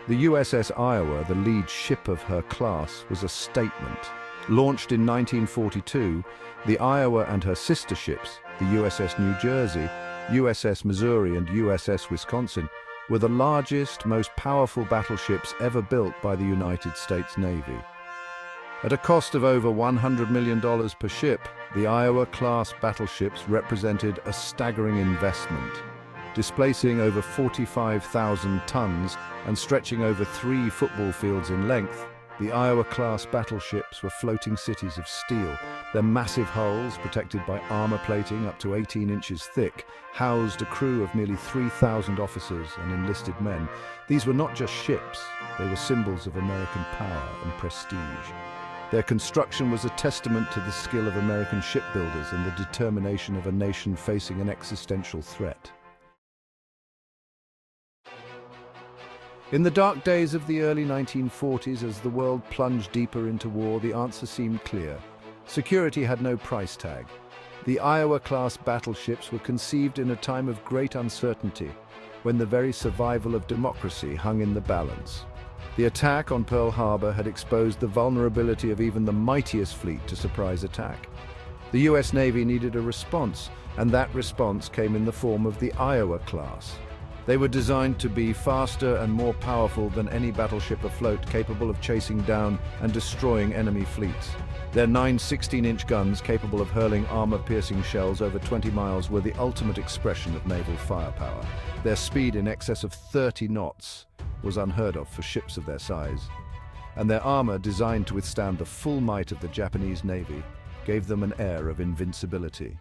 The USS Iowa, the lead ship of her class, was a statement. Launched in 1942, the Iowa and her sister ships, the USS New Jersey, USS Missouri and USS Wisconsin, were the largest, most powerful battleships ever built by the United States Navy. At a cost of over $100 million per ship, the Iowa-class battleships represented a staggering investment. Displacing over 45,000 tons and stretching over 3 football fields in length, the Iowa-class battleships were floating cities of steel. Their massive hulls, protected by armor plating up to 18 inches thick, housed a crew of nearly 3,000 officers and enlisted men. These were not just ships, they were symbols of American power and prestige. Their construction was a testament to the skill of American shipbuilders and the determination of a nation facing an existential threat. In the dark days of the early 1940s, as the world plunged deeper into war, the answer seemed clear. Security had no price tag. The Iowa-class battleships were conceived in a time of great uncertainty, when the very survival of democracy hung in the balance. The attack on Pearl Harbor had exposed the vulnerability of even the mightiest fleet to surprise attack. The US Navy needed a response, and that response came in the form of the Iowa class. They were designed to be faster and more powerful than any battleship afloat, capable of chasing down and destroying enemy fleets. Their 9 16-inch guns, capable of hurling armor-piercing shells over 20 miles, were the ultimate expression of naval firepower. Their speed in excess of 30 knots was unheard of for ships of their size. And their armor, designed to withstand the full might of the Japanese Navy, gave them an air of invincibility.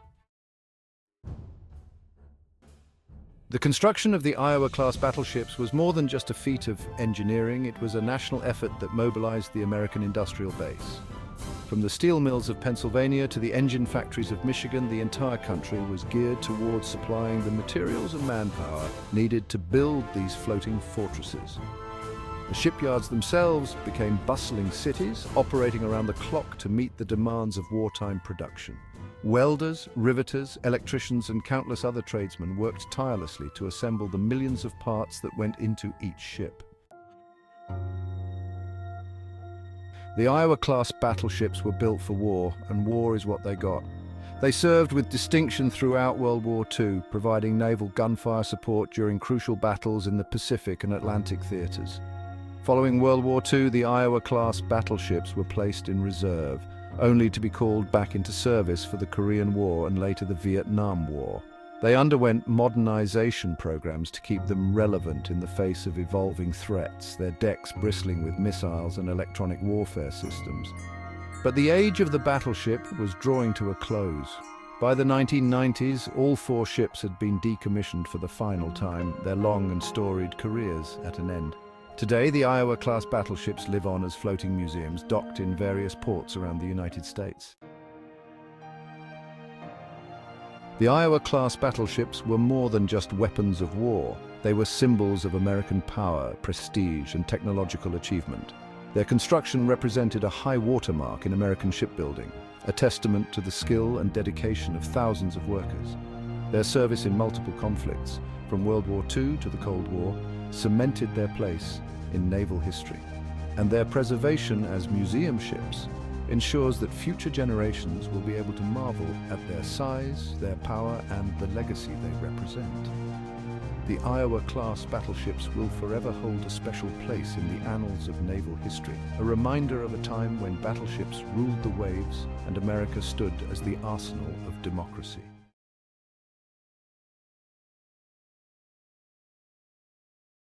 The construction of the Iowa-class battleships was more than just a feat of engineering. It was a national effort that mobilized the American industrial base. From the steel mills of Pennsylvania to the engine factories of Michigan, the entire country was geared towards supplying the materials and manpower needed to build these floating fortresses. The shipyards themselves became bustling cities, operating around the clock to meet the demands of wartime production. Welders, riveters, electricians, and countless other tradesmen worked tirelessly to assemble the millions of parts that went into each ship. The Iowa-class battleships were built for war, and war is what they got. They served with distinction throughout World War II, providing naval gunfire support during crucial battles in the Pacific and Atlantic theaters. Following World War II, the Iowa-class battleships were placed in reserve, only to be called back into service for the Korean War and later the Vietnam War. They underwent modernization programs to keep them relevant in the face of evolving threats, their decks bristling with missiles and electronic warfare systems. But the age of the battleship was drawing to a close. By the 1990s, all 4 ships had been decommissioned for the final time, their long and storied careers at an end. Today, the Iowa-class battleships live on as floating museums docked in various ports around the United States. The Iowa-class battleships were more than just weapons of war. They were symbols of American power, prestige, and technological achievement. Their construction represented a high watermark in American shipbuilding, a testament to the skill and dedication of thousands of workers. Their service in multiple conflicts, from World War II to the Cold War, cemented their place in naval history, and their preservation as museum ships ensures that future generations will be able to marvel at their size, their power, and the legacy they represent. The Iowa-class battleships will forever hold a special place in the annals of naval history, a reminder of a time when battleships ruled the waves and America stood as the arsenal of democracy.